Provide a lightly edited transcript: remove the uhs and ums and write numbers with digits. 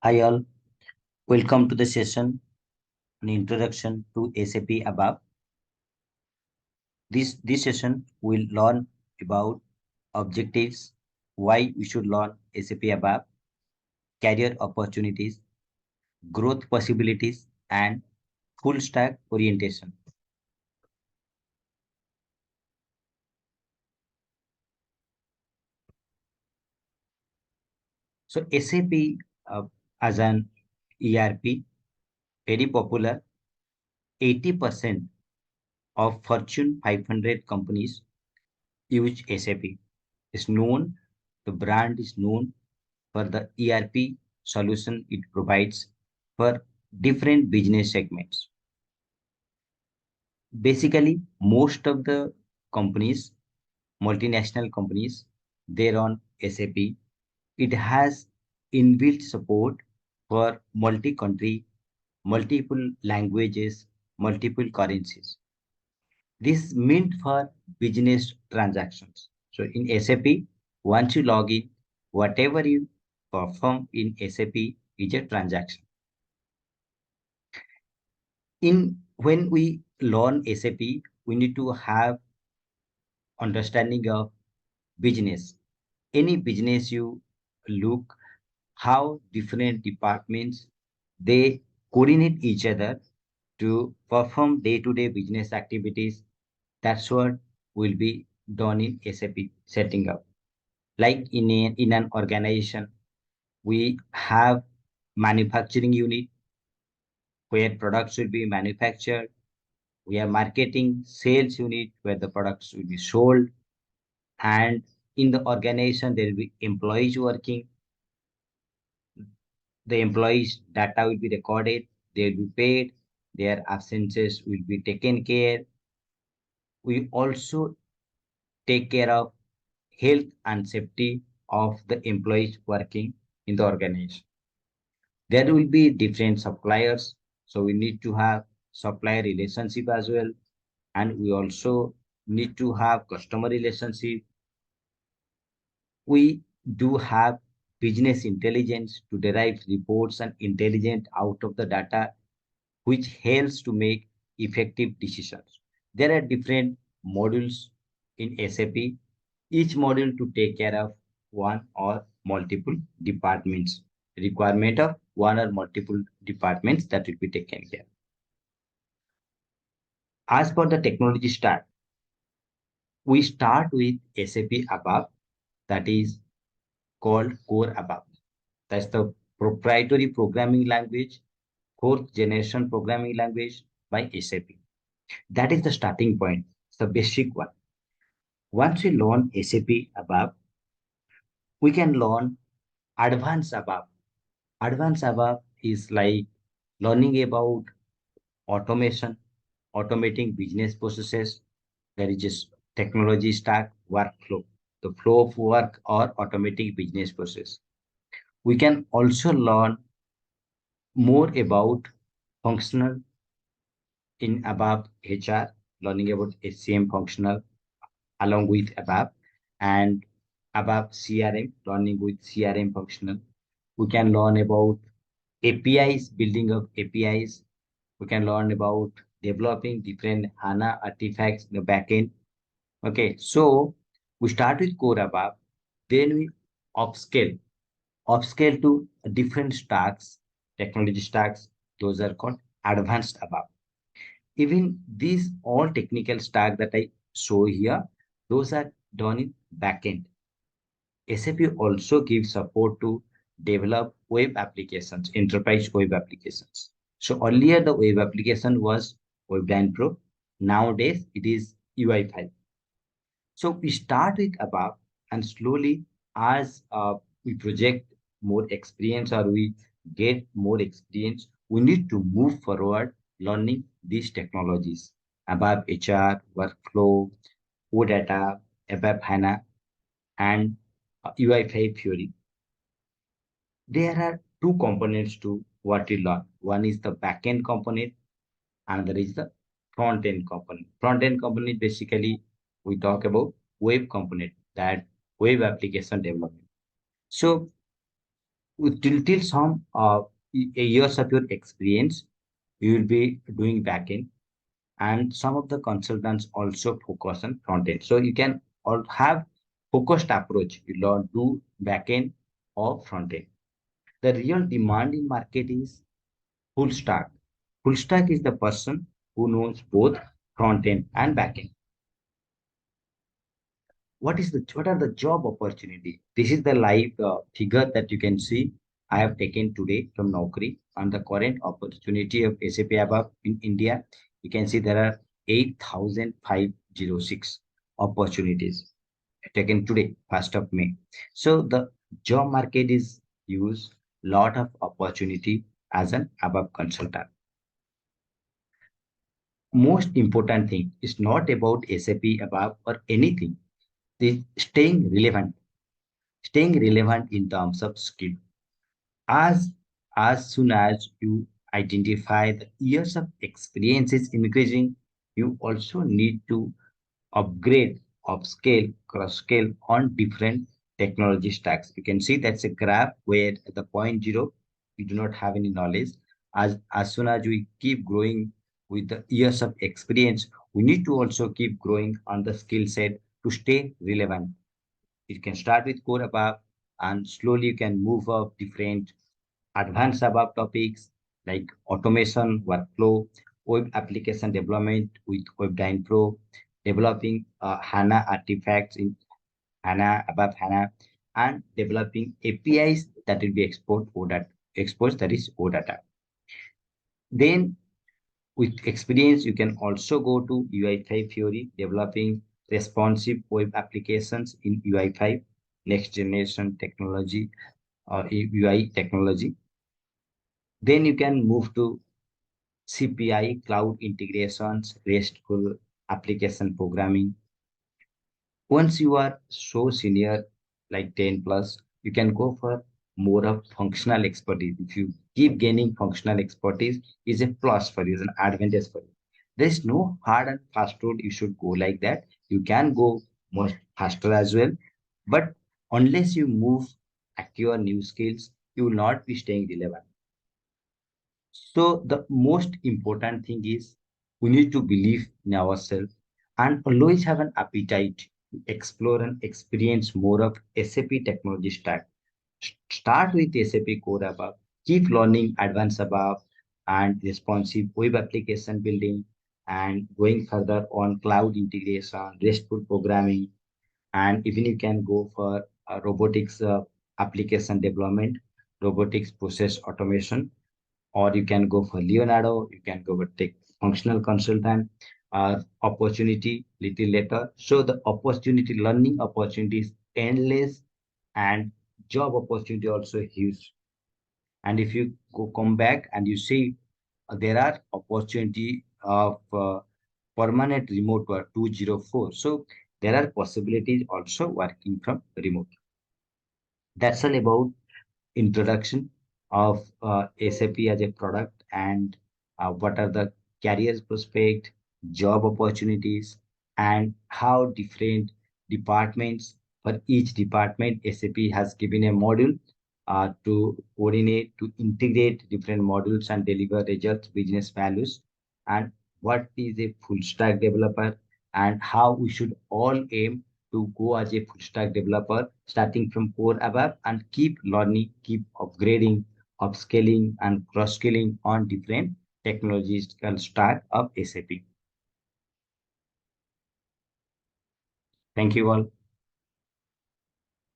Hi all, welcome to the session on introduction to SAP ABAP. This session will learn about objectives, why we should learn SAP ABAP, career opportunities, growth possibilities, and full stack orientation. So SAP as an ERP, very popular. 80% of Fortune 500 companies use SAP. It's known, the brand is known for the ERP solution it provides for different business segments. Basically, most of the companies, multinational companies, they're on SAP. It has inbuilt support for multi-country, multiple languages, multiple currencies. This meant for business transactions. So in SAP, once you log in, whatever you perform in SAP is a transaction. In when we learn SAP, we need to have understanding of business. Any business you look how different departments they coordinate each other to perform day-to-day business activities. That's what will be done in SAP setting up. Like in an organization, we have manufacturing unit where products will be manufactured. We have marketing sales unit where the products will be sold. And in the organization, there will be employees working. The employees' data will be recorded. They will be paid. Their absences will be taken care. We also take care of health and safety of the employees working in the organization. There will be different suppliers, so we need to have supplier relationship as well, and we also need to have customer relationship. We do have business intelligence to derive reports and intelligence out of the data, which helps to make effective decisions. There are different modules in SAP, each module to take care of one or multiple departments, requirement of one or multiple departments that will be taken care. As per the technology stack, we start with SAP ABAP, that is called Core ABAP. That's the proprietary programming language, fourth generation programming language by SAP. That is the starting point. It's the basic one. Once we learn SAP ABAP, we can learn advanced ABAP. Advanced ABAP is like learning about automation, automating business processes. There is just technology stack, workflow, the flow of work or automating business process. We can also learn more about functional in ABAP HR, learning about HCM functional along with ABAP, and ABAP CRM, learning with CRM functional. We can learn about APIs, building of APIs. We can learn about developing different HANA artifacts in the backend. Okay, so we start with core ABAP, then we upscale, upscale to different stacks, technology stacks. Those are called advanced ABAP. Even these all technical stack that I show here, those are done in backend. SAP also gives support to develop web applications, enterprise web applications. So earlier the web application was Webline Pro. Nowadays it is UI5. So we start with ABAP and slowly as we project more experience or we get more experience, we need to move forward learning these technologies. ABAP HR, workflow, OData, ABAP HANA, and UI5 Fury. There are two components to what we learn. One is the backend component, another is the front end component. Front end component basically we talk about web component, that web application development. So till some years of your experience, you will be doing backend, and some of the consultants also focus on front end. So you can all have focused approach. You don't do backend or front end. The real demand in market is full stack. Full stack is the person who knows both front end and back end. What are the job opportunity? This is the live figure that you can see. I have taken today from Naukri on the current opportunity of SAP ABAP in India. You can see there are 8,506 opportunities taken today, 1st of May. So the job market is use lot of opportunity as an ABAP consultant. Most important thing is not about SAP ABAP or anything. Is staying relevant in terms of skill. As as soon as you identify the years of experience is increasing, you also need to upgrade, upscale, cross-scale on different technology stacks. You can see that's a graph where at the point zero, you do not have any knowledge. As soon as we keep growing with the years of experience, we need to also keep growing on the skill set to stay relevant. You can start with core above and slowly you can move up different advanced above topics like automation, workflow, web application development with WebDyn Pro, developing HANA artifacts in HANA, above HANA, and developing APIs that will be exports that is OData. Then with experience, you can also go to UI5 Fiori, developing responsive web applications in UI5, next generation technology or UI technology. Then you can move to CPI, cloud integrations, RESTful application programming. Once you are so senior, like 10 plus, you can go for more of functional expertise. If you keep gaining functional expertise, is a plus for you, is an advantage for you. There's no hard and fast road you should go like that. You can go more faster as well. But unless you move, acquire new skills, you will not be staying relevant. So the most important thing is we need to believe in ourselves and always have an appetite to explore and experience more of SAP technology stack. Start with SAP Core ABAP, keep learning advanced ABAP and responsive web application building and going further on cloud integration, RESTful programming, and even you can go for robotics application development, robotics process automation, or you can go for Leonardo, you can go for take functional consultant opportunity little later. So the opportunity, learning opportunities endless and job opportunity also huge. And if you come back and you see there are opportunity of permanent remote work 204. So there are possibilities also working from remote. That's all about introduction of SAP as a product and what are the careers prospect, job opportunities, and how different departments for each department SAP has given a module to coordinate, to integrate different modules and deliver results, business values, and what is a full stack developer and how we should all aim to go as a full stack developer, starting from core above and keep learning, keep upgrading, upscaling, and cross scaling on different technological stack of SAP. Thank you all.